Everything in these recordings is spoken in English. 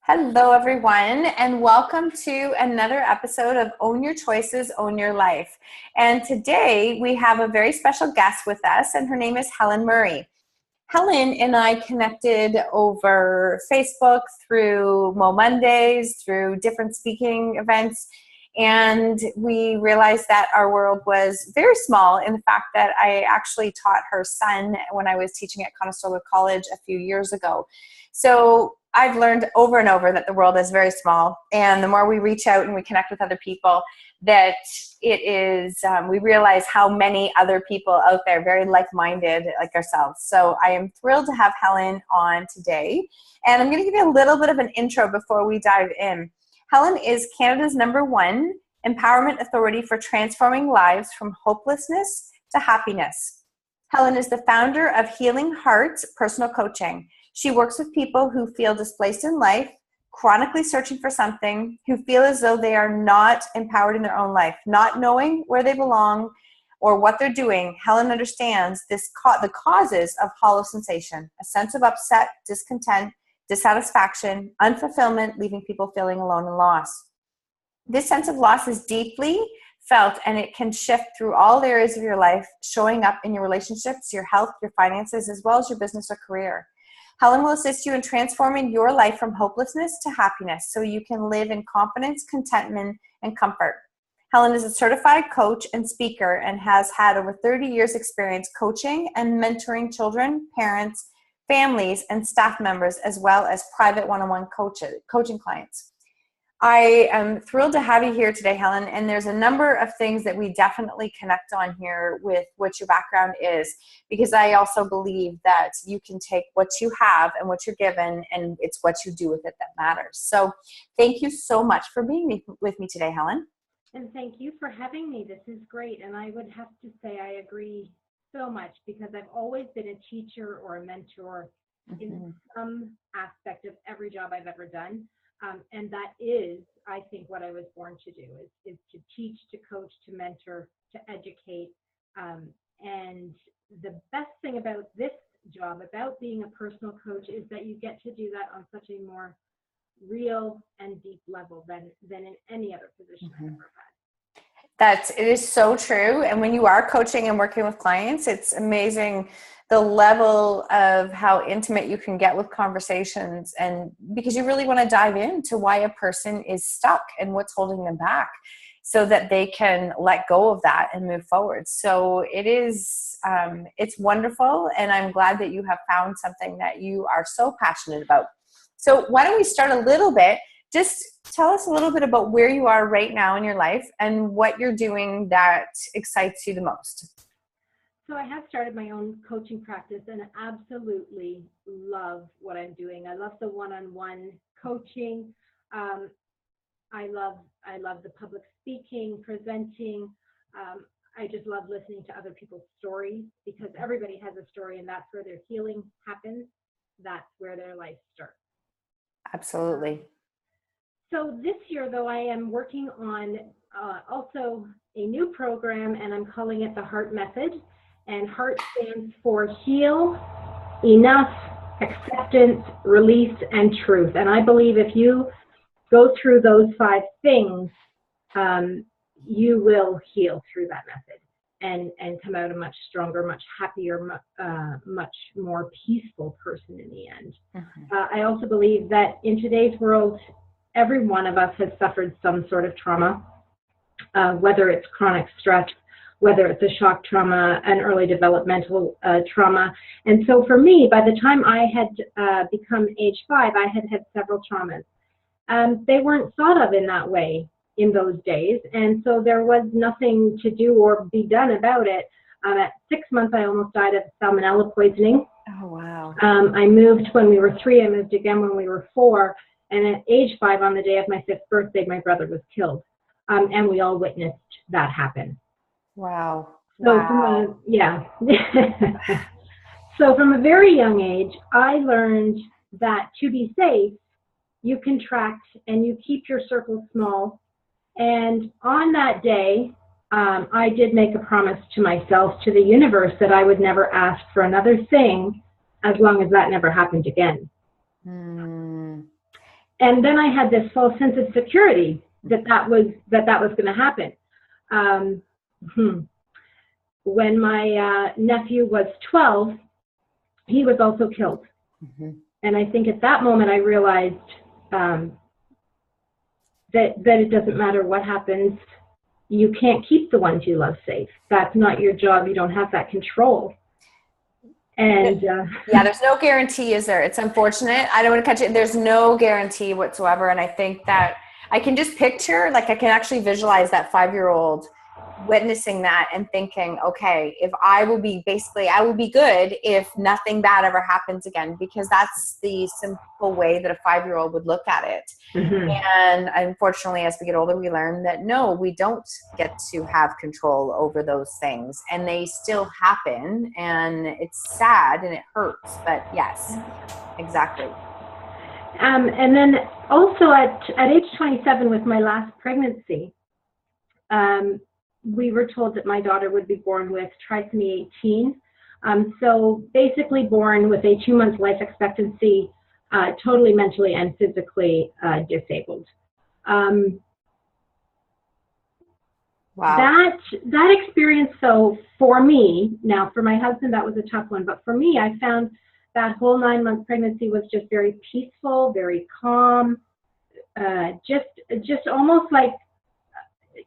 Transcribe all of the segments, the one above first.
Hello, everyone, and welcome to another episode of Own Your Choices, Own Your Life. And today we have a very special guest with us, and her name is Helen Murray. Helen and I connected over Facebook through Mo Mondays, through different speaking events, and we realized that our world was very small in the fact that I actually taught her son when I was teaching at Conestoga College a few years ago. So I've learned over and over that the world is very small, and the more we reach out and we connect with other people, that it is, we realize how many other people out there very like-minded like ourselves. So I am thrilled to have Helen on today, and I'm going to give you a little bit of an intro before we dive in. Helen is Canada's #1 empowerment authority for transforming lives from hopelessness to happiness. Helen is the founder of Healing Hearts Personal Coaching. She works with people who feel displaced in life, chronically searching for something, who feel as though they are not empowered in their own life, not knowing where they belong or what they're doing. Helen understands the causes of hollow sensation, a sense of upset, discontent, dissatisfaction, unfulfillment, leaving people feeling alone and lost. This sense of loss is deeply felt, and it can shift through all areas of your life, showing up in your relationships, your health, your finances, as well as your business or career. Helen will assist you in transforming your life from hopelessness to happiness so you can live in confidence, contentment, and comfort. Helen is a certified coach and speaker and has had over 30 years experience coaching and mentoring children, parents, families, and staff members, as well as private one-on-one coaching clients. I am thrilled to have you here today, Helen, and there's a number of things that we definitely connect on here with what your background is, because I also believe that you can take what you have and what you're given, and it's what you do with it that matters. So thank you so much for being with me today, Helen. And thank you for having me. This is great. And I would have to say I agree so much, because I've always been a teacher or a mentor in some aspect of every job I've ever done. And that is, I think, what I was born to do, is to teach, to coach, to mentor, to educate. And the best thing about this job, about being a personal coach, is that you get to do that on such a more real and deep level than in any other position I've ever had. It is so true. And when you are coaching and working with clients, it's amazing the level of how intimate you can get with conversations, and because you really want to dive into why a person is stuck and what's holding them back so that they can let go of that and move forward. So it is, it's wonderful. And I'm glad that you have found something that you are so passionate about. So why don't we start a little bit? Just tell us a little bit about where you are right now in your life and what you're doing that excites you the most. So I have started my own coaching practice, and I absolutely love what I'm doing. I love the one-on-one coaching. I love the public speaking, presenting. I just love listening to other people's stories, because everybody has a story, and that's where their healing happens. That's where their life starts. Absolutely. So this year, though, I am working on also a new program, and I'm calling it the Heart Method. And HEART stands for Heal, Enough, Acceptance, Release, and Truth. And I believe if you go through those 5 things, you will heal through that method and come out a much stronger, much happier, much more peaceful person in the end. I also believe that in today's world, every one of us has suffered some sort of trauma, whether it's chronic stress, whether it's a shock trauma, an early developmental trauma. And so for me, by the time I had become age 5, I had had several traumas. They weren't thought of in that way in those days, and so there was nothing to do or be done about it. At 6 months, I almost died of salmonella poisoning. Oh, wow. I moved when we were 3, I moved again when we were 4, and at age 5, on the day of my 5th birthday, my brother was killed, and we all witnessed that happen. Wow. So Wow. So from a very young age, I learned that to be safe, you contract and you keep your circle small. And on that day, I did make a promise to myself, to the universe, that I would never ask for another thing as long as that never happened again. And then I had this false sense of security that was going to happen. When my nephew was 12, he was also killed. And I think at that moment I realized that it doesn't matter what happens. You can't keep the ones you love safe. That's not your job. You don't have that control. And yeah, there's no guarantee, is there? It's unfortunate. I don't want to catch it. There's no guarantee whatsoever. And I think that I can just picture, like I can actually visualize that 5-year-old witnessing that and thinking, okay, if I will be good if nothing bad ever happens again, because that's the simple way that a 5-year-old would look at it. And unfortunately, as we get older, we learn that no, we don't get to have control over those things, and they still happen, and it's sad and it hurts, but yes, exactly. And then also at age 27 with my last pregnancy, we were told that my daughter would be born with trisomy 18. So basically born with a 2-month life expectancy, totally mentally and physically disabled. Wow. That experience, so for me, now for my husband, that was a tough one, but for me, I found that whole 9-month pregnancy was just very peaceful, very calm, just almost like,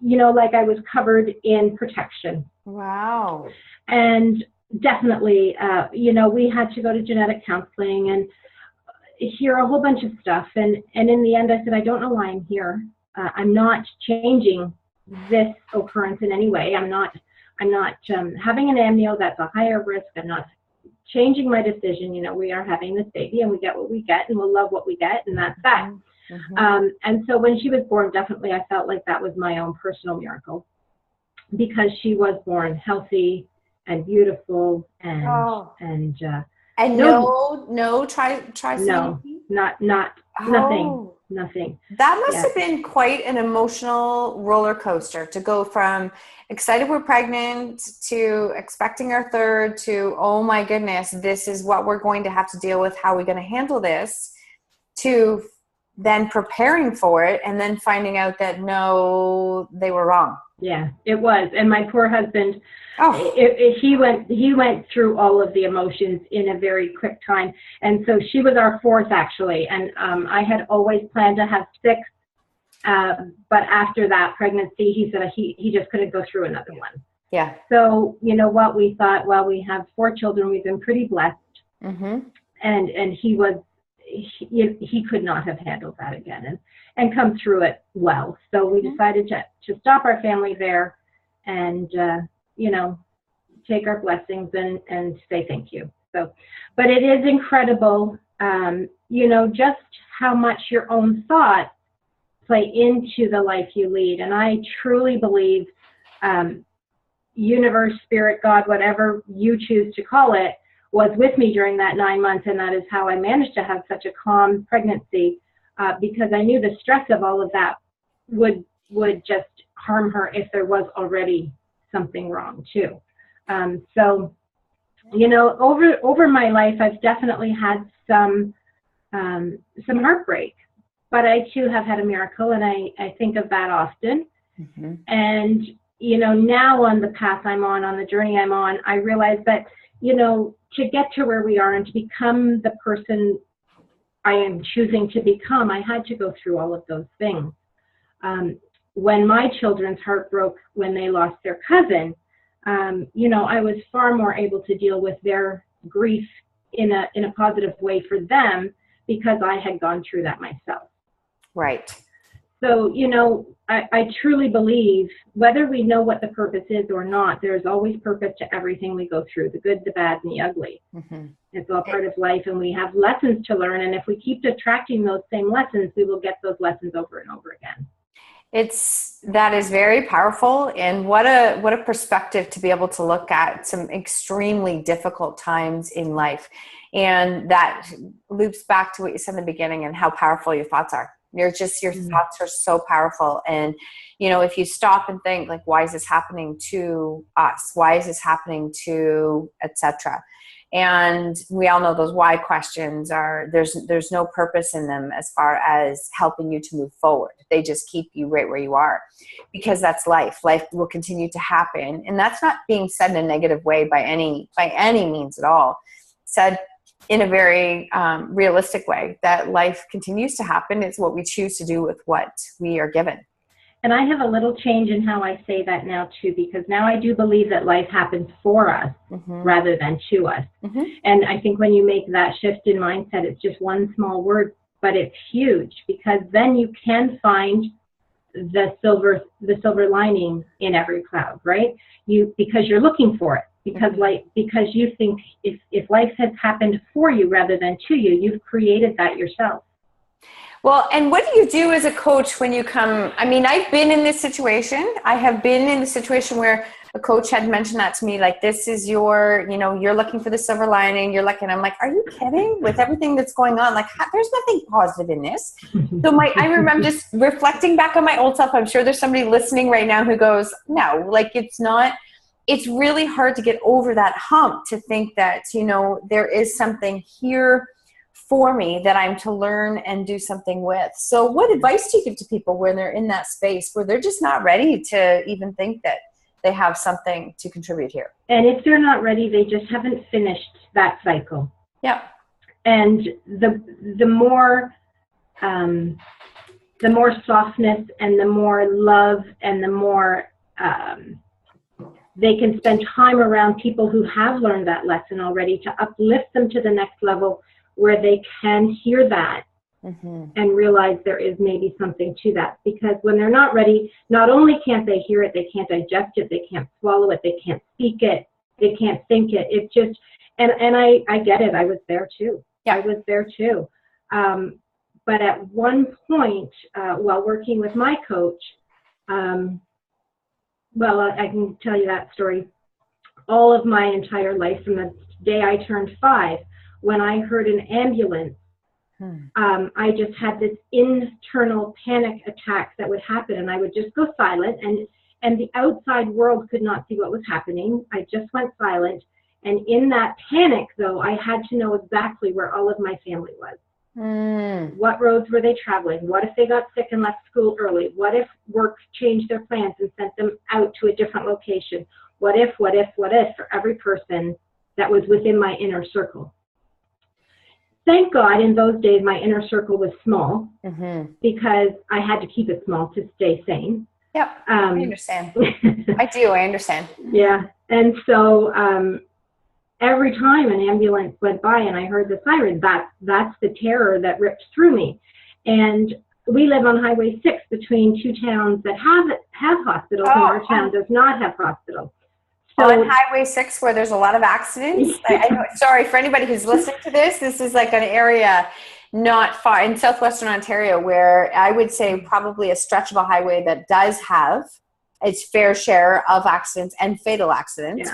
like I was covered in protection. Wow. And definitely, we had to go to genetic counseling and hear a whole bunch of stuff. And in the end, I said, I don't know why I'm here. I'm not changing this occurrence in any way. I'm not having an amnio that's a higher risk. I'm not changing my decision. We are having this baby and we get what we get and we'll love what we get, and that's that. And so when she was born, definitely I felt like that was my own personal miracle, because she was born healthy and beautiful and no nothing. That must have been quite an emotional roller coaster to go from excited we're pregnant to expecting our third to, oh my goodness, this is what we're going to have to deal with. How are we going to handle this? To then preparing for it and then finding out that no, they were wrong. Yeah, it was. And my poor husband, he went through all of the emotions in a very quick time. And so she was our fourth, actually. And I had always planned to have 6. But after that pregnancy, he said he just couldn't go through another one. Yeah. So, what we thought, well, we have 4 children. We've been pretty blessed. And he could not have handled that again and come through it well. So we decided to stop our family there and, take our blessings and say thank you. So, but it is incredible, just how much your own thoughts play into the life you lead. And I truly believe universe, spirit, God, whatever you choose to call it, was with me during that 9 months, and that is how I managed to have such a calm pregnancy, because I knew the stress of all of that would just harm her if there was already something wrong too. So, over my life, I've definitely had some heartbreak, but I too have had a miracle, and I think of that often. And now on the path I'm on the journey I'm on, I realize that to get to where we are and to become the person I am choosing to become, I had to go through all of those things. When my children's heart broke when they lost their cousin, I was far more able to deal with their grief in a positive way for them because I had gone through that myself. Right. So, I truly believe whether we know what the purpose is or not, there's always purpose to everything we go through, the good, the bad, and the ugly. It's all part of life, and we have lessons to learn. And if we keep attracting those same lessons, we will get those lessons over and over again. That is very powerful, and what a perspective to be able to look at some extremely difficult times in life. And that loops back to what you said in the beginning and how powerful your thoughts are. Your thoughts are so powerful. And, if you stop and think, like, why is this happening to us? Why is this happening to, et cetera? And we all know those why questions there's no purpose in them as far as helping you to move forward. They just keep you right where you are, because that's life. Life will continue to happen. And that's not being said in a negative way by any means at all. Said in a very realistic way, that life continues to happen. It's what we choose to do with what we are given. And I have a little change in how I say that now too, because now I do believe that life happens for us rather than to us. And I think when you make that shift in mindset, it's just one small word, but it's huge, because then you can find the silver lining in every cloud, right? Because you're looking for it, because you think if life has happened for you rather than to you, you've created that yourself. Well, and what do you do as a coach when you come? I mean, I've been in this situation. I have been in the situation where a coach had mentioned that to me, like, this is you're looking for the silver lining. You're looking, I'm like, are you kidding? With everything that's going on, like, there's nothing positive in this. So I remember just reflecting back on my old self. I'm sure there's somebody listening right now who goes, no, like, it's not. It's really hard to get over that hump, to think that, there is something here for me that I'm to learn and do something with. So what advice do you give to people when they're in that space where they're just not ready to even think that they have something to contribute here? And if they're not ready, they just haven't finished that cycle. Yeah. And the more softness and the more love and the more they can spend time around people who have learned that lesson already, to uplift them to the next level, where they can hear that and realize there is maybe something to that. Because when they're not ready, not only can't they hear it, they can't digest it, they can't swallow it, they can't speak it, they can't think it. It's just, and I get it. I was there too. Yeah. I was there too. But at one point, while working with my coach, well, I can tell you that story. All of my entire life, from the day I turned 5, when I heard an ambulance, I just had this internal panic attack that would happen, and I would just go silent, and the outside world could not see what was happening. I just went silent, and in that panic, though, I had to know exactly where all of my family was. What roads were they traveling? What if they got sick and left school early? What if work changed their plans and sent them out to a different location? What if for every person that was within my inner circle? Thank God in those days my inner circle was small, because I had to keep it small to stay sane. Yep, I understand. I understand. Yeah, and so every time an ambulance went by and I heard the siren, that's the terror that ripped through me. And we live on Highway 6 between two towns that have hospitals, and our town does not have hospitals. So, on Highway 6, where there's a lot of accidents. I know, sorry, for anybody who's listening to this is like an area not far in southwestern Ontario, where I would say probably a stretch of a highway that does have its fair share of accidents and fatal accidents.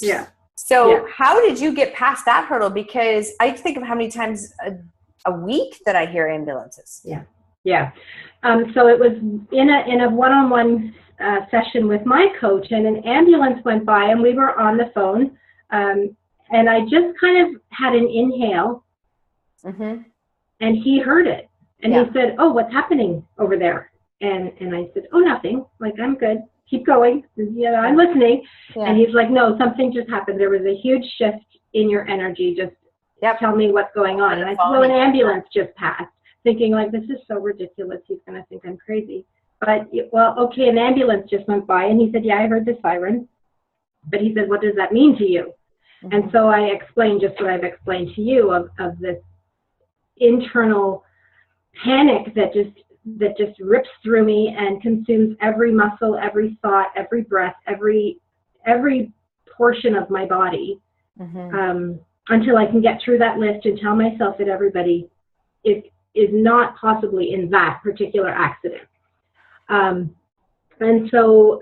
Yeah. Right? So how did you get past that hurdle? Because I think of how many times a week that I hear ambulances. Yeah. So it was in a one-on-one session with my coach, and an ambulance went by, and we were on the phone, and I just kind of had an inhale, and he heard it, and he said, "Oh, what's happening over there?" And I said, "Oh, nothing. Like, I'm good. Keep going. I'm listening." And he's like, "No, something just happened. There was a huge shift in your energy. Just tell me what's going on." And I said, "Well, an ambulance just passed," thinking like, this is so ridiculous. He's going to think I'm crazy. But, well, okay, an ambulance just went by. And he said, "Yeah, I heard the siren." But he said, "What does that mean to you?" And so I explained just what I've explained to you of this internal panic that just rips through me and consumes every muscle, every thought, every breath, every portion of my body, until I can get through that list and tell myself that everybody is not possibly in that particular accident. And so,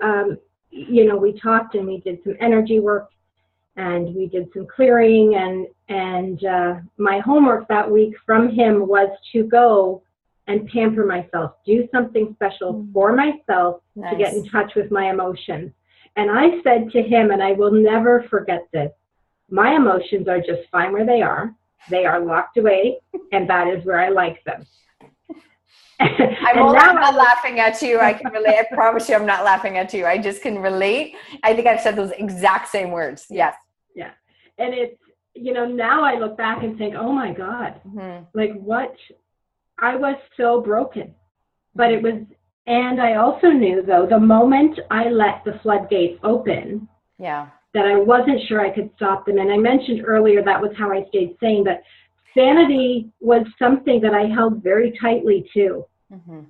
we talked, and we did some energy work, and we did some clearing, and my homework that week from him was to go and pamper myself, do something special for myself to get in touch with my emotions. And I said to him, and I will never forget this, My emotions are just fine where they are. They are locked away, and that is where I like them. I'm not laughing at you. I can relate. I promise you I'm not laughing at you. I just can relate. I think I've said those exact same words. Yes. Yeah. And it's, now I look back and think, oh my God, like what? I was so broken. But it was, and I also knew though, the moment I let the floodgates open, that I wasn't sure I could stop them. And I mentioned earlier that was how I stayed sane, but sanity was something that I held very tightly to.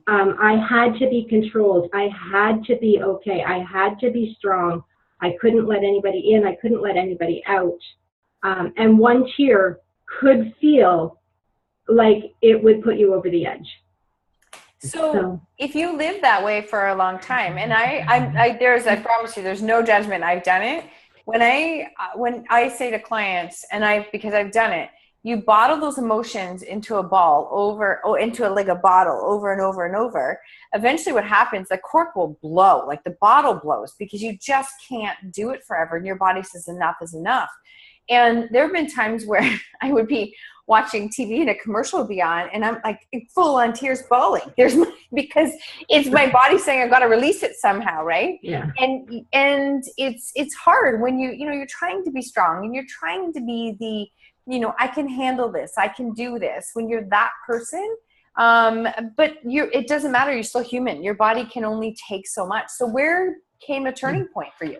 I had to be controlled. I had to be okay. I had to be strong. I couldn't let anybody in. I couldn't let anybody out. And one tear could feel like it would put you over the edge. So if you live that way for a long time, and I promise you, there's no judgment. I've done it. When I say to clients, because I've done it, you bottle those emotions into a ball into a bottle over and over and over. Eventually what happens, the cork will blow, like the bottle blows, because you just can't do it forever. And your body says enough is enough. And there have been times where I would be watching TV and a commercial would be on and I'm like full on tears bawling. Because it's my body saying I've got to release it somehow, right? Yeah. And it's hard when you're trying to be strong and you're trying to be I can handle this, I can do this, when you're that person. But it doesn't matter, you're still human. Your body can only take so much. So where came a turning point for you?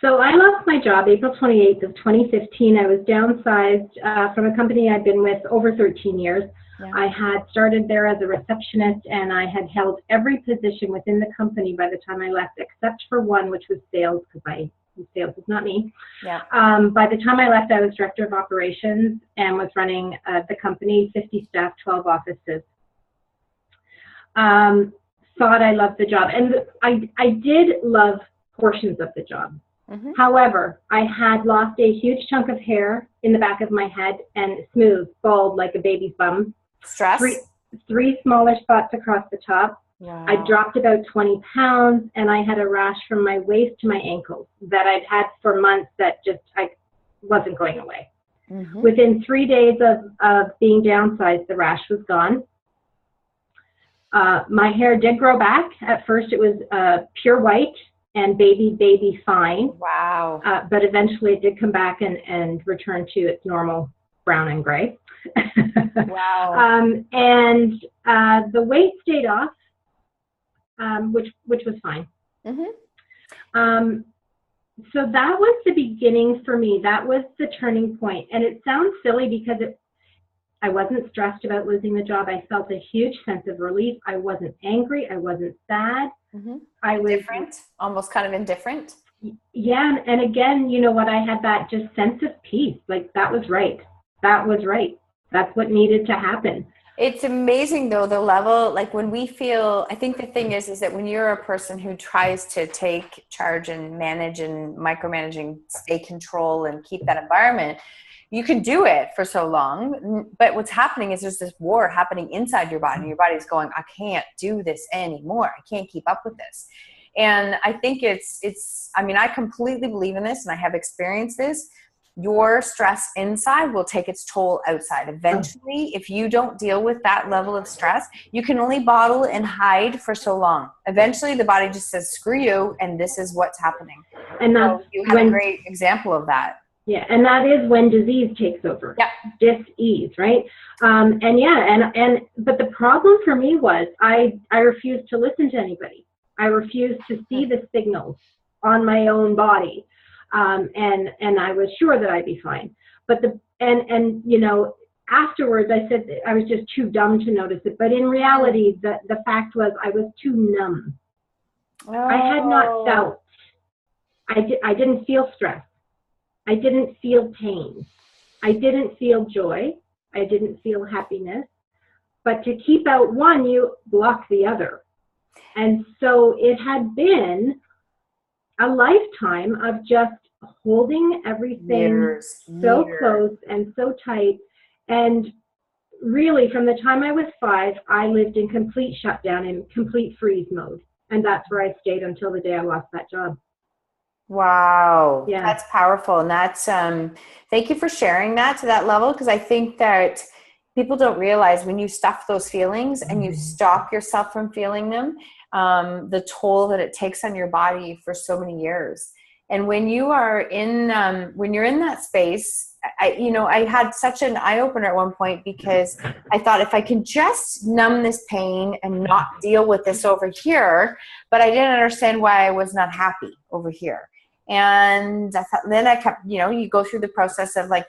So I lost my job April 28th of 2015. I was downsized from a company I'd been with over 13 years. Yeah. I had started there as a receptionist, and I had held every position within the company by the time I left, except for one, which was sales, because sales is not me. Yeah. By the time I left, I was director of operations and was running the company, 50 staff, 12 offices. Thought I loved the job, and I did love portions of the job. However, I had lost a huge chunk of hair in the back of my head and smooth, bald like a baby's bum. Stress? Three smaller spots across the top. Wow. I dropped about 20 pounds, and I had a rash from my waist to my ankles that I'd had for months that I wasn't going away. Within 3 days of being downsized, the rash was gone. My hair did grow back. At first, it was pure white and baby fine. Wow. But eventually it did come back and return to its normal brown and gray. Wow. And the weight stayed off, which was fine. So that was the beginning for me. That was the turning point. And it sounds silly because I wasn't stressed about losing the job. I felt a huge sense of relief. I wasn't angry. I wasn't sad. I was different, almost kind of indifferent. Yeah. And again, you know what? I had that just sense of peace. Like that was right. That was right. That's what needed to happen. It's amazing though, the level, like when we feel, I think the thing is that when you're a person who tries to take charge and manage and micromanage and stay control and keep that environment, you can do it for so long, but what's happening is there's this war happening inside your body. Your body's going, I can't do this anymore. I can't keep up with this. And I think I completely believe in this, and I have experienced this. Your stress inside will take its toll outside. Eventually, if you don't deal with that level of stress, you can only bottle and hide for so long. Eventually, the body just says, screw you, and this is what's happening. And so you have a great example of that. Yeah, and that is when disease takes over. Yeah. Dis-ease, right? But the problem for me was I refused to listen to anybody. I refused to see the signals on my own body. And I was sure that I'd be fine. But afterwards I said that I was just too dumb to notice it. But in reality, the fact was I was too numb. Oh. I had not felt. I didn't feel stress. I didn't feel pain. I didn't feel joy. I didn't feel happiness. But to keep out one, you block the other. And so it had been a lifetime of just holding everything so close and so tight. And really, from the time I was 5, I lived in complete shutdown, in complete freeze mode. And that's where I stayed until the day I lost that job. Wow. Yeah. That's powerful. And that's, thank you for sharing that to that level. Cause I think that people don't realize when you stuff those feelings and you stop yourself from feeling them, the toll that it takes on your body for so many years. And when you are in, when you're in that space, I had such an eye opener at one point because I thought if I can just numb this pain and not deal with this over here, but I didn't understand why I was not happy over here. And I thought, then I kept, you go through the process of like,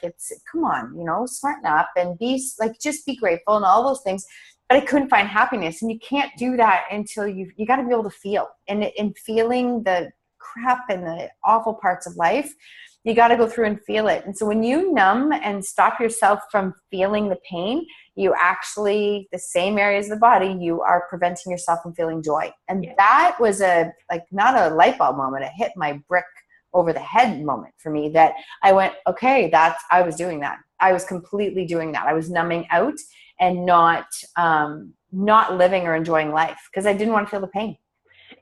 come on, smarten up and be like, just be grateful and all those things. But I couldn't find happiness. And you can't do that until you got to be able to feel. And in feeling the crap and the awful parts of life, you got to go through and feel it. And so when you numb and stop yourself from feeling the pain, you actually, the same areas of the body, you are preventing yourself from feeling joy. And that was not a light bulb moment. It hit my brick over the head moment for me that I went, okay, I was doing that. I was completely doing that. I was numbing out and not living or enjoying life because I didn't want to feel the pain.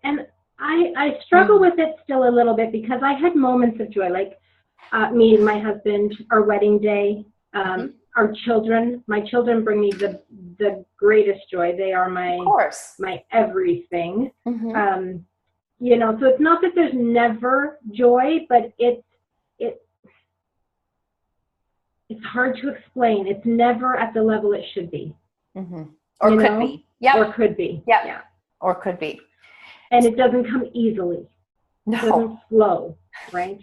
And I struggle with it still a little bit because I had moments of joy, like me and my husband, our wedding day, our children. My children bring me the greatest joy. They are my everything. Mm-hmm. So it's not that there's never joy, but it's hard to explain. It's never at the level it should be. Mm-hmm. Or could be. Yeah. Or could be. Yep. Yeah. Or could be. And it doesn't come easily. No. It doesn't flow, right?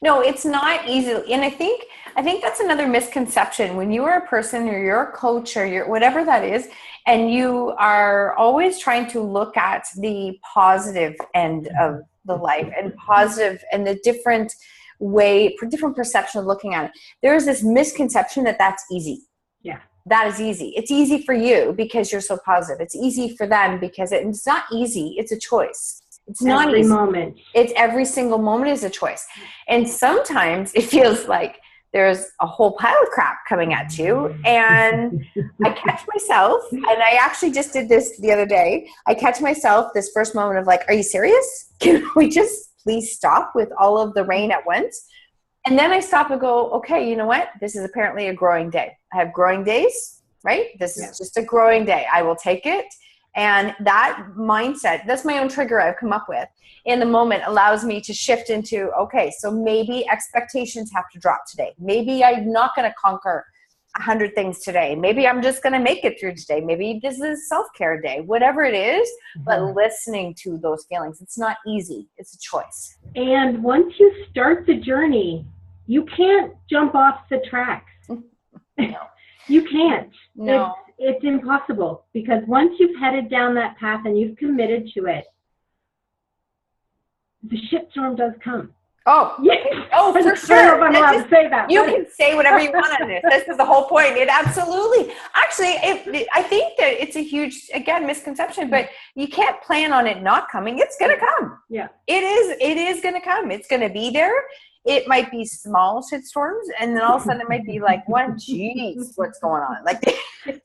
No, it's not easy. And I think that's another misconception. When you are a person or you're a coach or you're whatever that is, and you are always trying to look at the positive end of the life and positive and the different perception of looking at it, there is this misconception that that's easy. Yeah. That is easy. It's easy for you because you're so positive. It's easy for them because it's not easy. It's a choice. It's not every easy. Moment. It's every single moment is a choice. And sometimes it feels like there's a whole pile of crap coming at you. And I catch myself, and I actually just did this the other day. I catch myself this first moment of like, are you serious? Can we just please stop with all of the rain at once? And then I stop and go, okay, you know what? This is apparently a growing day. I have growing days, right? This is just a growing day. I will take it. And that mindset, that's my own trigger I've come up with in the moment, allows me to shift into, okay, so maybe expectations have to drop today. Maybe I'm not going to conquer 100 things today. Maybe I'm just going to make it through today. Maybe this is self-care day, whatever it is, but listening to those feelings. It's not easy. It's a choice. And once you start the journey, you can't jump off the tracks. No. You can't. No. It's impossible, because once you've headed down that path and you've committed to it, the shitstorm does come. Oh, yes. Oh, for sure. sure. I don't know if I'm allowed to say that. You can say whatever you want on this. This is the whole point. It absolutely. Actually, I think that it's a huge, again, misconception, but you can't plan on it not coming. It's going to come. Yeah. It is going to come. It's going to be there. It might be small shitstorms, and then all of a sudden it might be like, what? Geez, what's going on? Like,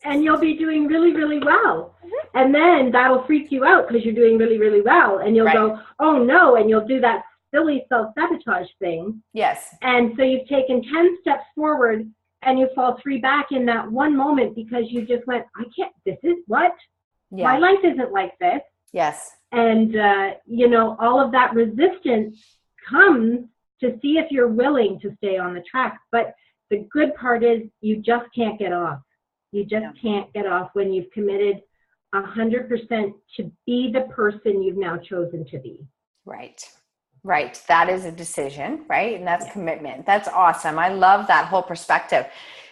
and you'll be doing really, really well. And then that'll freak you out because you're doing really, really well. And you'll go, oh no, and you'll do that silly self-sabotage thing. Yes. And so you've taken 10 steps forward and you fall 3 back in that one moment because you just went, I can't, this is what? Yeah. My life isn't like this. Yes. And, all of that resistance comes to see if you're willing to stay on the track. But the good part is you just can't get off. You just can't get off when you've committed 100% to be the person you've now chosen to be. Right. Right. That is a decision, right? And that's commitment. That's awesome. I love that whole perspective.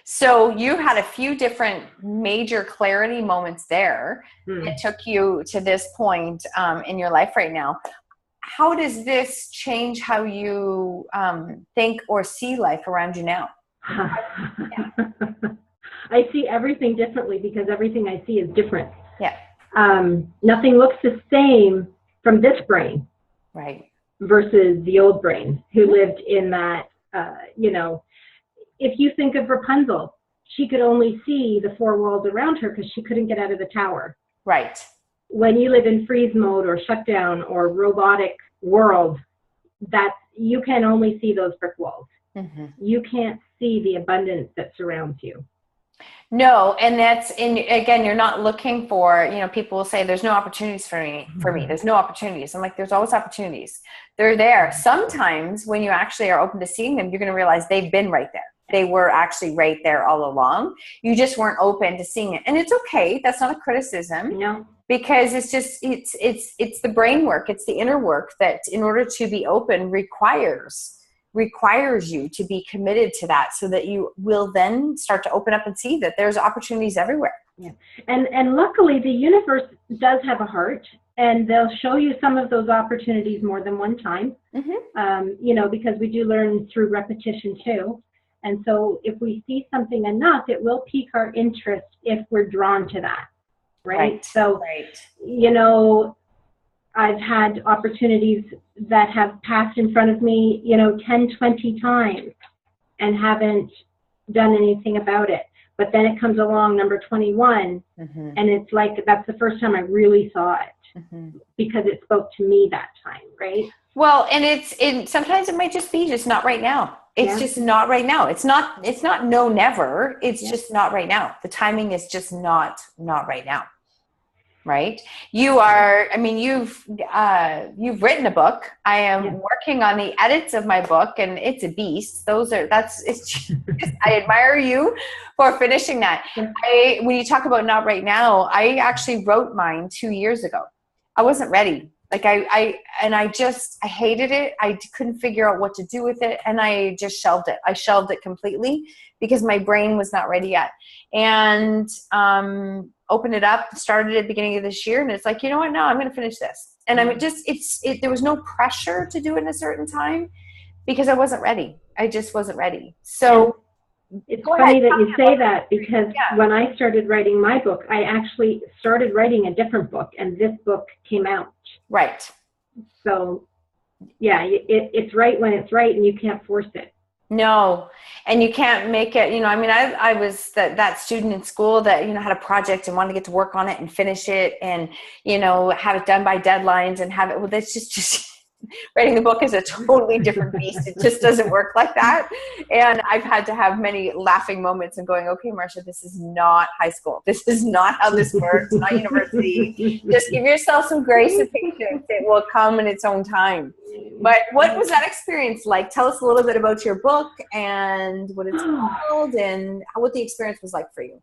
So you had a few different major clarity moments there that took you to this point in your life right now. How does this change how you think or see life around you now? I see everything differently because everything I see is different. Yeah. Nothing looks the same from this brain. Right. Versus the old brain who lived in that, if you think of Rapunzel, she could only see the 4 walls around her because she couldn't get out of the tower. Right. When you live in freeze mode or shutdown or robotic world, that you can only see those brick walls. Mm-hmm. You can't see the abundance that surrounds you. No, and again, you're not looking for, people will say there's no opportunities for me. There's no opportunities. I'm like, there's always opportunities. They're there. Sometimes when you actually are open to seeing them, you're going to realize they've been right there. They were actually right there all along. You just weren't open to seeing it. And it's okay. That's not a criticism. No. Because it's just, it's the brain work. It's the inner work that in order to be open requires you to be committed to that, so that you will then start to open up and see that there's opportunities everywhere. Yeah. And luckily the universe does have a heart, and they'll show you some of those opportunities more than one time. Mm-hmm. Because we do learn through repetition too. And so if we see something enough, it will pique our interest if we're drawn to that. Right. So, I've had opportunities that have passed in front of me, 10, 20 times and haven't done anything about it. But then it comes along number 21, mm-hmm. and it's like, that's the first time I really saw it, mm-hmm. because it spoke to me that time, right? Well, and sometimes it might just be just not right now. It's just not right now. It's not no, never. It's just not right now. The timing is just not right now. Right. You've written a book. I am working on the edits of my book, and it's a beast. I admire you for finishing that. When you talk about not right now, I actually wrote mine 2 years ago. I wasn't ready. Like I hated it. I couldn't figure out what to do with it. And I just shelved it. I shelved it completely because my brain was not ready yet. And, opened it up, started at the beginning of this year. And it's like, you know what? No, I'm going to finish this. And there was no pressure to do it in a certain time because I wasn't ready. I just wasn't ready. So it's funny that you say that, because when I started writing my book, I actually started writing a different book, and this book came out. Right. So it's right when it's right, and you can't force it. No, and you can't make it, I was that student in school that, had a project and wanted to get to work on it and finish it and, have it done by deadlines and have it. Well, that's just writing the book is a totally different beast. It just doesn't work like that. And I've had to have many laughing moments and going, okay, Marcia, this is not high school. This is not how this works, not university. Just give yourself some grace and patience. It will come in its own time. But what was that experience like? Tell us a little bit about your book and what it's called and what the experience was like for you.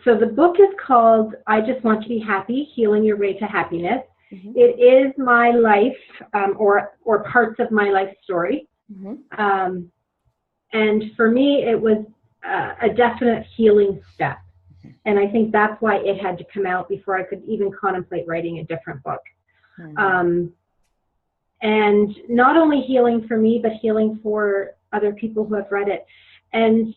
So the book is called I Just Want to Be Happy, Healing Your Way to Happiness. Mm-hmm. It is my life, or parts of my life story. Mm-hmm. And for me, it was a definite healing step. Mm-hmm. And I think that's why it had to come out before I could even contemplate writing a different book. Mm-hmm. And not only healing for me, but healing for other people who have read it. And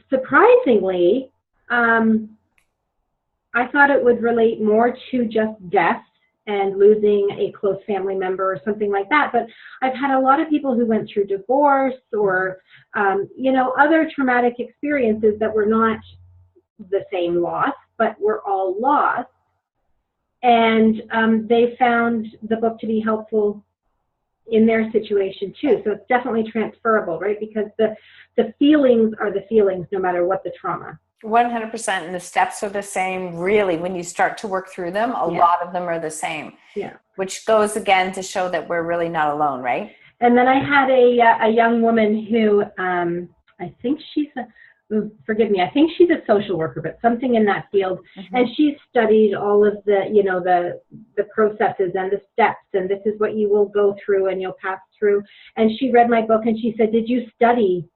surprisingly, I thought it would relate more to just death and losing a close family member or something like that. But I've had a lot of people who went through divorce or, other traumatic experiences that were not the same loss, but were all loss. And they found the book to be helpful in their situation too. So it's definitely transferable, right? Because the feelings are the feelings no matter what the trauma. 100%. And the steps are the same, really. When you start to work through them, a lot of them are the same. Yeah. Which goes again to show that we're really not alone, right? And then I had a young woman who, I think she's I think she's a social worker, but something in that field. Mm-hmm. And she studied all of the processes and the steps, and this is what you will go through and you'll pass through. And she read my book and she said, "Did you study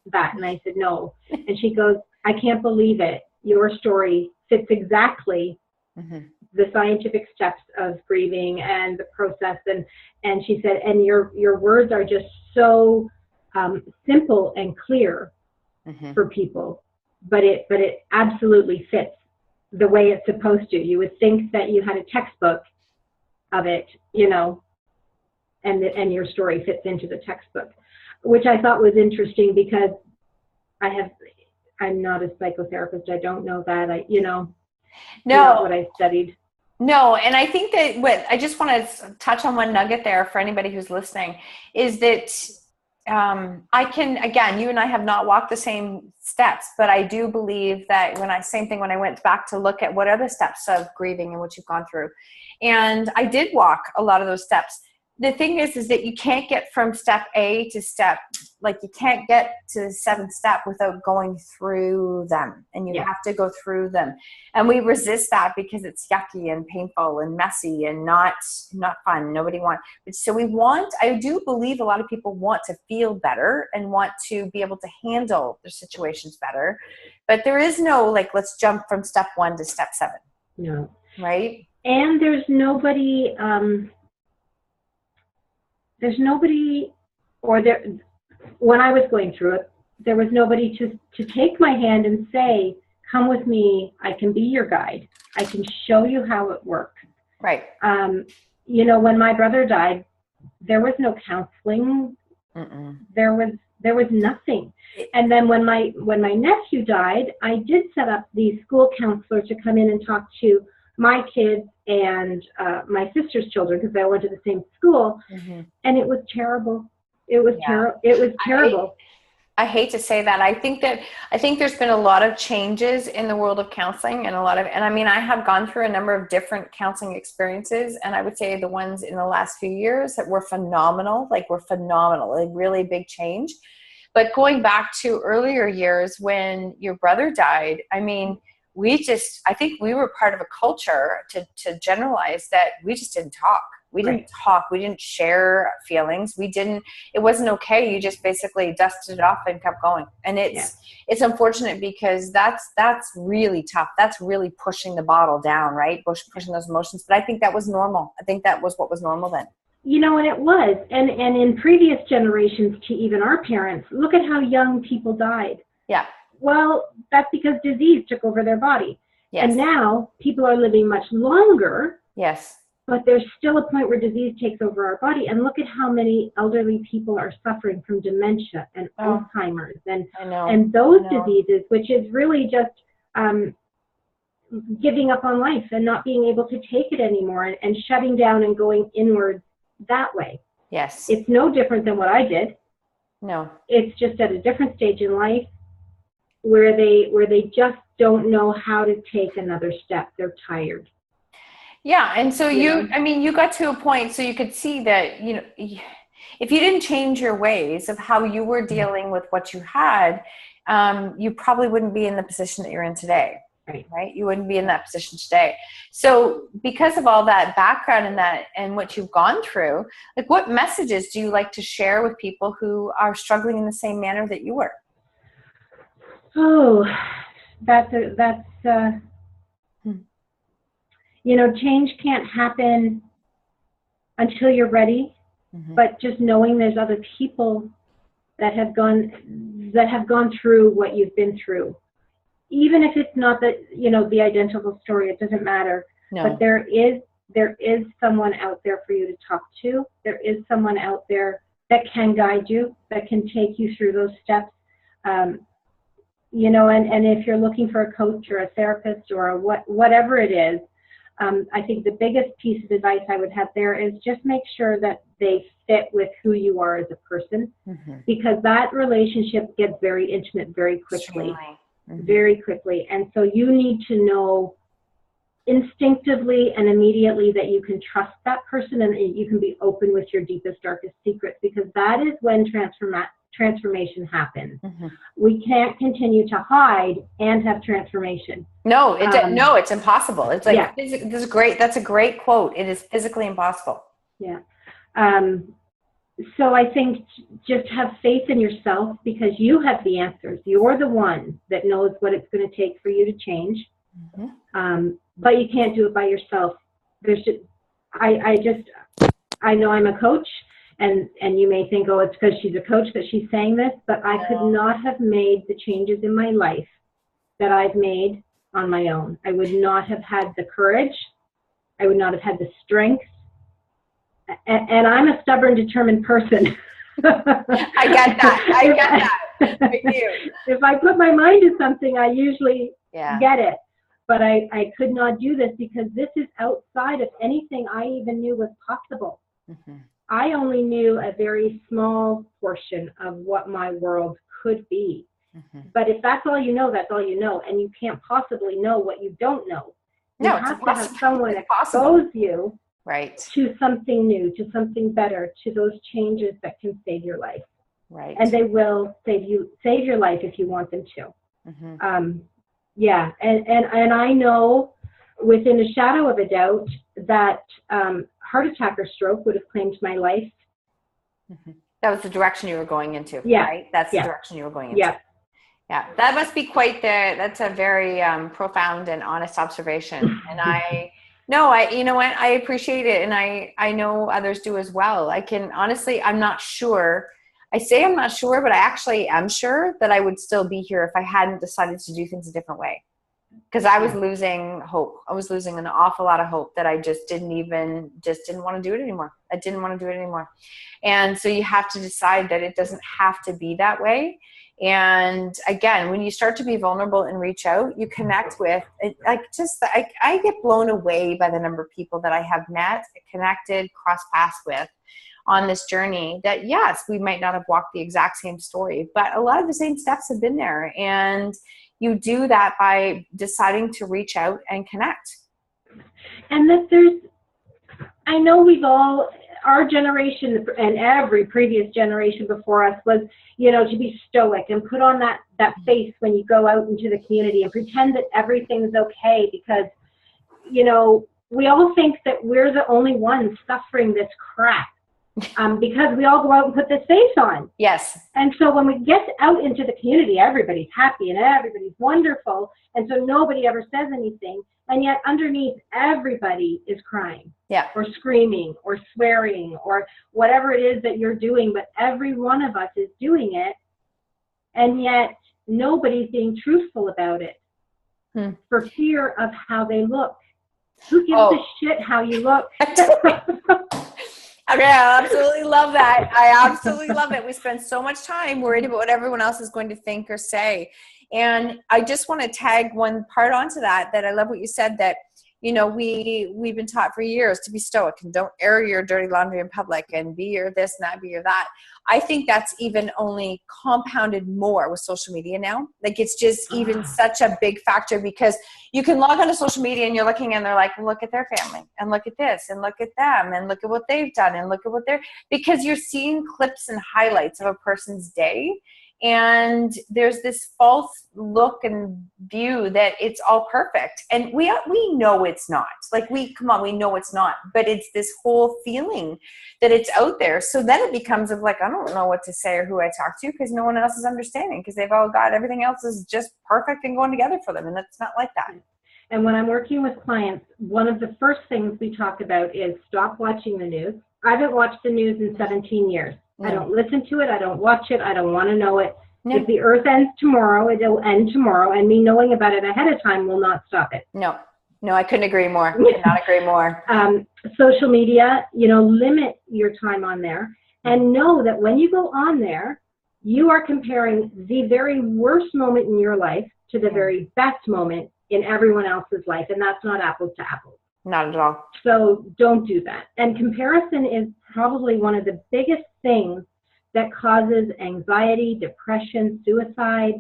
that?" And I said, "No." And she goes, "I can't believe it. Your story fits exactly mm-hmm. the scientific steps of grieving and the process." And she said, "And your words are just so simple and clear mm-hmm. for people, but it absolutely fits the way it's supposed to. You would think that you had a textbook of it, and your story fits into the textbook," which I thought was interesting because I'm not a psychotherapist. I don't know that. Not what I studied. No, and I think that what I just want to touch on one nugget there for anybody who's listening is that I can, again, you and I have not walked the same steps, but I do believe that same thing when I went back to look at what are the steps of grieving and what you've gone through. And I did walk a lot of those steps. The thing is that you can't get from step A to you can't get to the seventh step without going through them, and you have to go through them. And we resist that because it's yucky and painful and messy and not fun. Nobody wants. So I do believe a lot of people want to feel better and want to be able to handle their situations better. But there is no, let's jump from step 1 to step 7. No. Right? And there's nobody, when I was going through it, there was nobody to take my hand and say, come with me, I can be your guide. I can show you how it works. Right. When my brother died, there was no counseling. Mm-mm. There was nothing. And then when my nephew died, I did set up the school counselor to come in and talk to my kids and my sister's children, because I went to the same school. Mm-hmm. And it was terrible. It was terrible. I hate to say that. I think there's been a lot of changes in the world of counseling, and I have gone through a number of different counseling experiences, and I would say the ones in the last few years that were phenomenal, really big change. But going back to earlier years when your brother died, I think we were part of a culture, to generalize, that we just didn't talk. We didn't talk. We didn't share feelings. It wasn't okay. You just basically dusted it off and kept going. And it's unfortunate because that's really tough. That's really pushing the bottle down, right? Pushing those emotions. But I think that was normal. I think that was what was normal then. And it was. And in previous generations to even our parents, look at how young people died. Yeah. Well, that's because disease took over their body. Yes. And now people are living much longer. Yes. But there's still a point where disease takes over our body. And look at how many elderly people are suffering from dementia and Alzheimer's and those diseases, which is really just giving up on life and not being able to take it anymore and shutting down and going inward that way. Yes. It's no different than what I did. No. It's just at a different stage in life where they just don't know how to take another step. They're tired. Yeah, and so you got to a point so you could see that, if you didn't change your ways of how you were dealing with what you had, you probably wouldn't be in the position that you're in today. Right? You wouldn't be in that position today. So because of all that background and what you've gone through, what messages do you like to share with people who are struggling in the same manner that you were? Oh, that's change can't happen until you're ready. Mm-hmm. But just knowing there's other people that have gone through what you've been through, even if it's not the identical story, it doesn't matter. No. But there is someone out there for you to talk to. There is someone out there that can guide you, that can take you through those steps. And if you're looking for a coach or a therapist or whatever it is, I think the biggest piece of advice I would have there is just make sure that they fit with who you are as a person, mm-hmm. because that relationship gets very intimate very quickly, mm-hmm. very quickly. And so you need to know instinctively and immediately that you can trust that person and you can be open with your deepest, darkest secrets, because that is when transformation happens. Mm-hmm. We can't continue to hide and have transformation. No, it's impossible. It's this is great. That's a great quote. It is physically impossible. Yeah. So I think just have faith in yourself, because you have the answers. You're the one that knows what it's going to take for you to change. Mm-hmm. But you can't do it by yourself. I know I'm a coach. And you may think, it's because she's a coach that she's saying this, but I could not have made the changes in my life that I've made on my own. I would not have had the courage. I would not have had the strength. And I'm a stubborn, determined person. I get that. I do. If I put my mind to something, I usually get it. but I could not do this because this is outside of anything I even knew was possible. Mm-hmm. I only knew a very small portion of what my world could be. Mm-hmm. But if that's all you know, that's all you know. And you can't possibly know what you don't know. You have to have someone expose you to something new, to something better, to those changes that can save your life. Right. And they will save your life if you want them to. Mm-hmm. Yeah. And I know within a shadow of a doubt that heart attack or stroke would have claimed my life. Mm-hmm. That was the direction you were going into, right? That's the direction you were going into. Yeah, that must be that's a very profound and honest observation. And you know what, I appreciate it. And I know others do as well. I'm not sure. I say I'm not sure, but I actually am sure that I would still be here if I hadn't decided to do things a different way. Because I was losing hope. I was losing an awful lot of hope that I just didn't want to do it anymore. I didn't want to do it anymore. And so you have to decide that it doesn't have to be that way. And again, when you start to be vulnerable and reach out, you connect with, I get blown away by the number of people that I have met, connected, crossed paths with on this journey that, yes, we might not have walked the exact same story, but a lot of the same steps have been there. And you do that by deciding to reach out and connect. And that I know our generation and every previous generation before us was, to be stoic and put on that face when you go out into the community and pretend that everything's okay because, we all think that we're the only ones suffering this crap. Because we all go out and put this face on. Yes. And so when we get out into the community, everybody's happy and everybody's wonderful. And so nobody ever says anything. And yet underneath, everybody is crying. Yeah. Or screaming or swearing or whatever it is that you're doing. But every one of us is doing it. And yet nobody's being truthful about it for fear of how they look. Who gives a shit how you look? Okay, I absolutely love that. I absolutely love it. We spend so much time worried about what everyone else is going to think or say. And I just want to tag one part onto that I love what you said, that, we've been taught for years to be stoic and don't air your dirty laundry in public and be your this and that, be your that. I think that's even only compounded more with social media now. Like it's just even such a big factor because you can log onto social media and you're looking and they're like, look at their family and look at this and look at them and look at what they've done and look at what because you're seeing clips and highlights of a person's day. And there's this false look and view that it's all perfect. And we know it's not. We know it's not. But it's this whole feeling that it's out there. So then it becomes I don't know what to say or who I talk to because no one else is understanding because they've all got everything else is just perfect and going together for them. And it's not like that. And when I'm working with clients, one of the first things we talk about is stop watching the news. I haven't watched the news in 17 years. No. I don't listen to it. I don't watch it. I don't want to know it. No. If the earth ends tomorrow, it'll end tomorrow. And me knowing about it ahead of time will not stop it. No, I couldn't agree more. Could not agree more. Social media, limit your time on there. And know that when you go on there, you are comparing the very worst moment in your life to the very best moment in everyone else's life. And that's not apples to apples. Not at all. So don't do that. And comparison is probably one of the biggest things that causes anxiety, depression, suicide.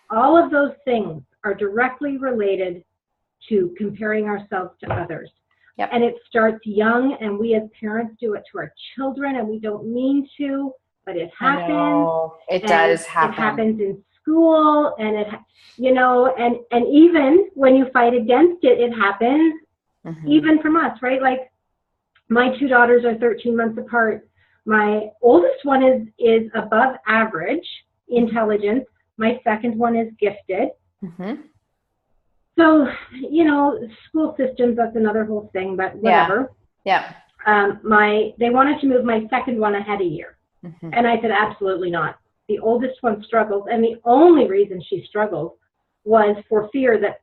All of those things are directly related to comparing ourselves to others. Yep. And it starts young, and we as parents do it to our children, and we don't mean to, but it happens. It does happen. It happens in school, and and even when you fight against it, it happens even from us, right? Like my two daughters are 13 months apart. My oldest one is above average intelligence. My second one is gifted. Mm-hmm. So, school systems, that's another whole thing, but whatever. Yeah. They wanted to move my second one ahead a year. Mm-hmm. And I said, absolutely not. The oldest one struggles. And the only reason she struggled was for fear that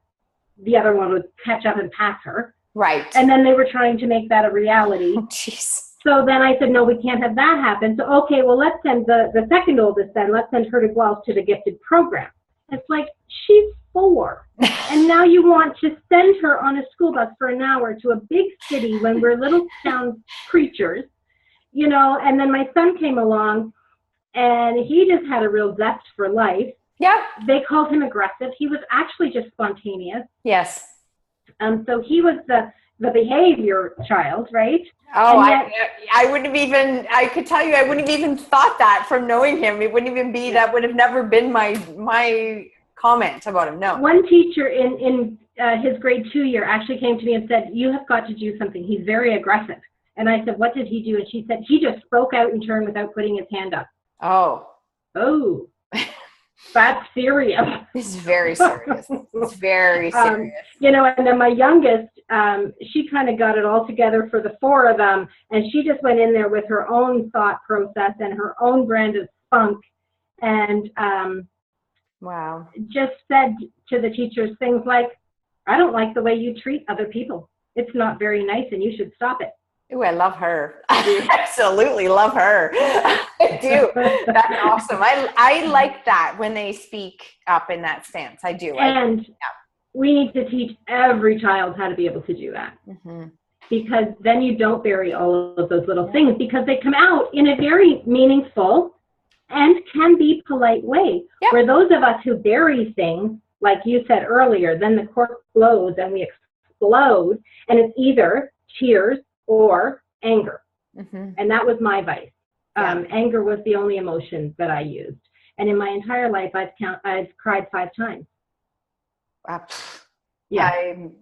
the other one would catch up and pass her. Right. And then they were trying to make that a reality. Oh, jeez. So then I said, no, we can't have that happen. So, okay, well, let's send the second oldest then. Let's send her to Guelph to the gifted program. It's like, she's 4. And now you want to send her on a school bus for an hour to a big city when we're little town creatures, you know. And then my son came along, and he just had a real zest for life. Yeah. They called him aggressive. He was actually just spontaneous. Yes. So he was the behavior child, right? Oh, I wouldn't have even, I could tell you, I wouldn't have even thought that from knowing him. It wouldn't even be, that would have never been my comment about him. No. One teacher in his grade 2 year actually came to me and said, you have got to do something. He's very aggressive. And I said, what did he do? And she said, he just spoke out in turn without putting his hand up. Oh. That's serious. It's very serious. It's very serious. You know, and then my youngest, she kind of got it all together for the 4 of them, and she just went in there with her own thought process and her own brand of spunk, and wow, just said to the teachers things like, I don't like the way you treat other people. It's not very nice, and you should stop it. Ooh, I love her. I absolutely love her. I do. That's awesome. I like that when they speak up in that stance. I do. And we need to teach every child how to be able to do that. Because then you don't bury all of those little things, because they come out in a very meaningful and can be polite way. Where those of us who bury things, like you said earlier, then the cork blows and we explode, and it's either tears or anger. And that was my vice. Anger was the only emotion that I used. And in my entire life, I've cried 5 times. I'm not even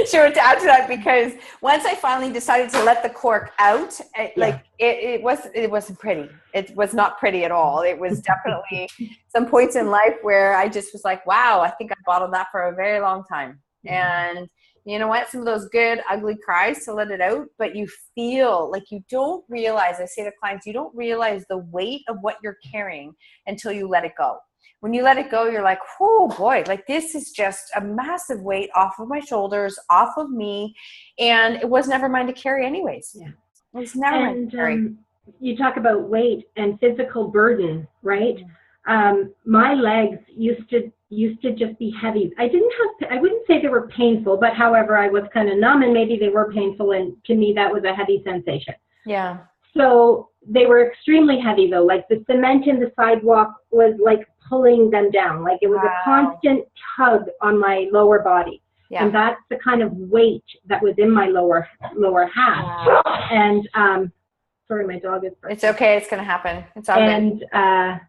sure to add to that, because once I finally decided to let the cork out, it wasn't pretty. It was not pretty at all. It was definitely some points in life where I just was like, wow, I think I bottled that for a very long time. And you know what? Some of those good, ugly cries to let it out, but you feel like you don't realize, I say to clients, you don't realize the weight of what you're carrying until you let it go. When you let it go, you're like, oh boy, like this is just a massive weight off of my shoulders, off of me. And it was never mine to carry anyys. It was never mine to carry. You talk about weight and physical burden, right? My legs used to just be heavy. I wouldn't say they were painful, but however, I was kind of numb, and maybe they were painful, and to me that was a heavy sensation. Yeah. So they were extremely heavy though. Like the cement in the sidewalk was like pulling them down. Like it was a constant tug on my lower body. And that's the kind of weight that was in my lower half. And sorry, my dog is barking. It's okay. It's going to happen. It's all good. And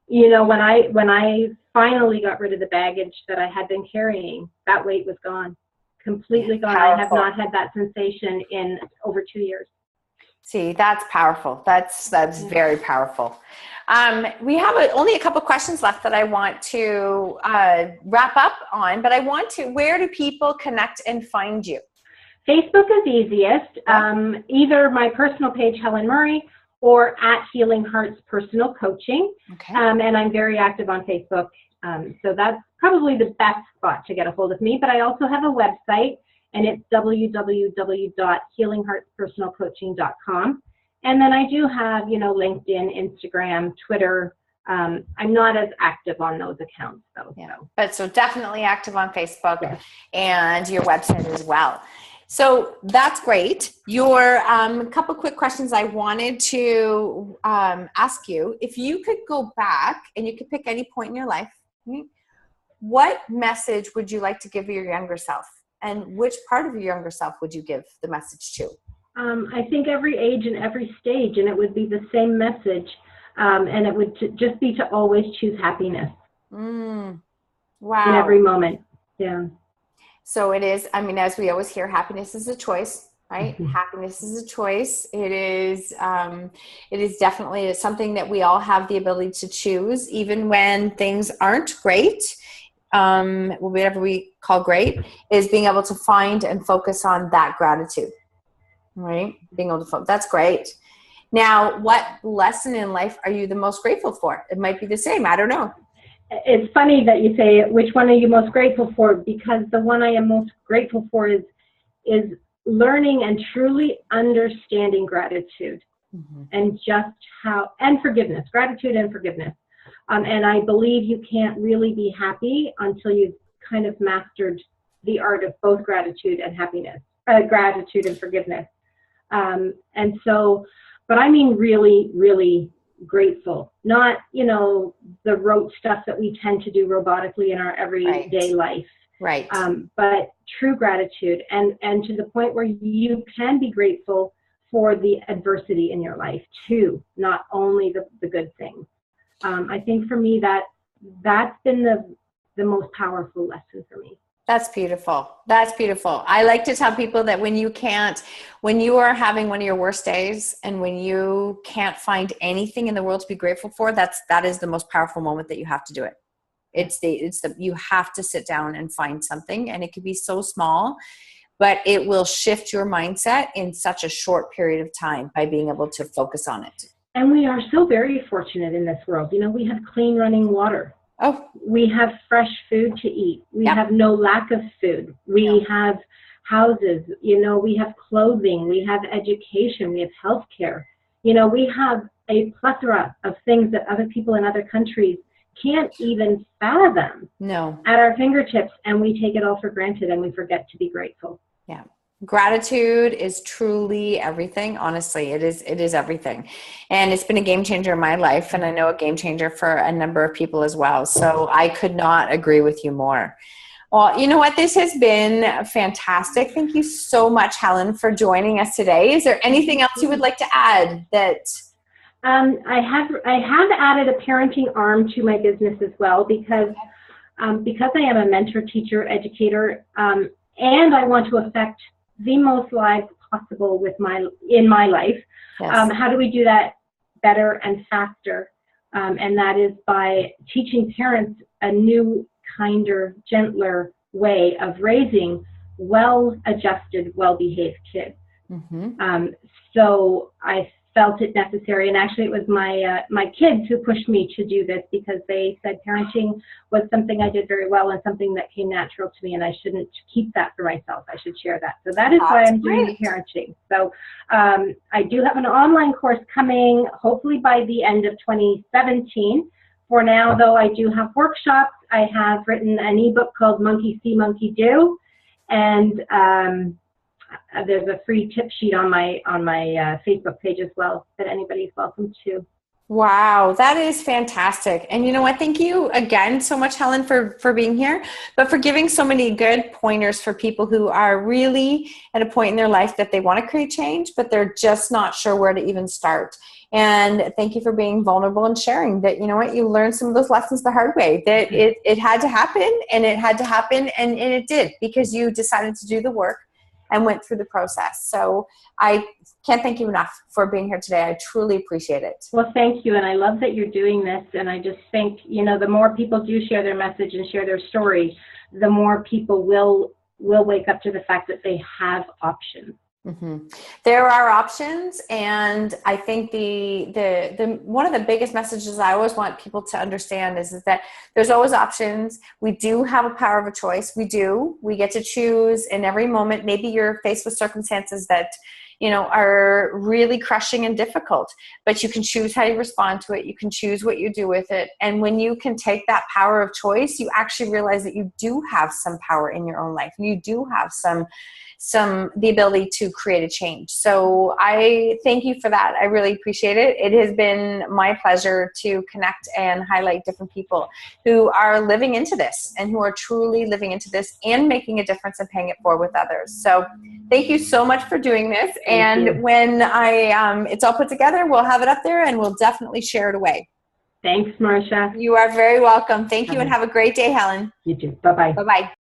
you know, when I finally got rid of the baggage that I had been carrying, that weight was gone, completely gone. Powerful. I have not had that sensation in over 2 years. See, that's powerful. That's very powerful. We have only a couple questions left that I want to wrap up on, but where do people connect and find you? Facebook is easiest. Either my personal page, Helen Murray, or at Healing Hearts Personal Coaching. And I'm very active on Facebook. So that's probably the best spot to get a hold of me. But I also have a website, and it's www.healingheartspersonalcoaching.com. And then I do have, LinkedIn, Instagram, Twitter. I'm not as active on those accounts though. But so definitely active on Facebook and your website as well. So that's great. Your couple quick questions I wanted to ask you. If you could go back and you could pick any point in your life, what message would you like to give your younger self? And which part of your younger self would you give the message to? I think every age and every stage, and it would be the same message. And it would just be to always choose happiness. Wow. In every moment. Yeah. So it is, as we always hear, happiness is a choice, right? Happiness is a choice. It is definitely something that we all have the ability to choose, even when things aren't great. Whatever we call great is being able to find and focus on that gratitude, right? Being able to focus. That's great. Now, what lesson in life are you the most grateful for? It might be the same. I don't know. It's funny that you say, which one are you most grateful for? Because the one I am most grateful for is learning and truly understanding gratitude. and just how, and forgiveness, gratitude and forgiveness. And I believe you can't really be happy until you've kind of mastered the art of both gratitude and happiness, gratitude and forgiveness. And so, but I mean really, really grateful, not, you know, the rote stuff that we tend to do robotically in our everyday life. Right. But true gratitude, and to the point where you can be grateful for the adversity in your life too, not only the good things. I think for me that's been the most powerful lesson for me. That's beautiful. That's beautiful. I like to tell people that when you are having one of your worst days and when you can't find anything in the world to be grateful for, that is the most powerful moment that you have to do it. You have to sit down and find something, and it could be so small, but it will shift your mindset in such a short period of time by being able to focus on it. And we are so very fortunate in this world. You know, we have clean running water. Oh, we have fresh food to eat. We have no lack of food. We have houses, you know, we have clothing, we have education, we have healthcare. You know, we have a plethora of things that other people in other countries can't even fathom at our fingertips, and we take it all for granted and we forget to be grateful. Yeah. Gratitude is truly everything. Honestly, it is everything. And it's been a game changer in my life, and I know a game changer for a number of people as well. So I could not agree with you more. Well, you know what? This has been fantastic. Thank you so much, Helen, for joining us today. Is there anything else you would like to add that... I have added a parenting arm to my business as well, because I am a mentor, teacher, educator, and I want to affect the most lives possible in my life. Yes. How do we do that better and faster? And that is by teaching parents a new, kinder, gentler way of raising well-adjusted, well-behaved kids. So I felt it necessary, and actually it was my kids who pushed me to do this, because they said parenting was something I did very well and something that came natural to me, and I shouldn't keep that for myself. I should share that. So that is why I'm doing the parenting. So I do have an online course coming, hopefully by the end of 2017. For now, though, I do have workshops. I have written an ebook called Monkey See, Monkey Do, and there's a free tip sheet on my Facebook page as well that anybody's welcome to. Wow, that is fantastic. And you know what? Thank you again so much, Helen, for being here, but for giving so many good pointers for people who are really at a point in their life that they want to create change, but they're just not sure where to even start. And thank you for being vulnerable and sharing that, you know what, you learned some of those lessons the hard way, that it had to happen, and it did, because you decided to do the work and went through the process. So I can't thank you enough for being here today. I truly appreciate it. Well, thank you. And I love that you're doing this. And I just think, you know, the more people do share their message and share their story, the more people will wake up to the fact that they have options. There are options, and I think the one of the biggest messages I always want people to understand is that there's always options. We do have a power of a choice. We get to choose in every moment. Maybe you're faced with circumstances that, you know, are really crushing and difficult, but you can choose how you respond to it. You can choose what you do with it. And when you can take that power of choice, you actually realize that you do have some power in your own life. You do have the ability to create a change. So I thank you for that. I really appreciate it. It has been my pleasure to connect and highlight different people who are living into this, and who are truly living into this and making a difference and paying it forward with others. So thank you so much for doing this. And when it's all put together, we'll have it up there, and we'll definitely share it away. Thanks, Marsha. You are very welcome. Thank you, and have a great day, Helen. You too. Bye-bye. Bye-bye.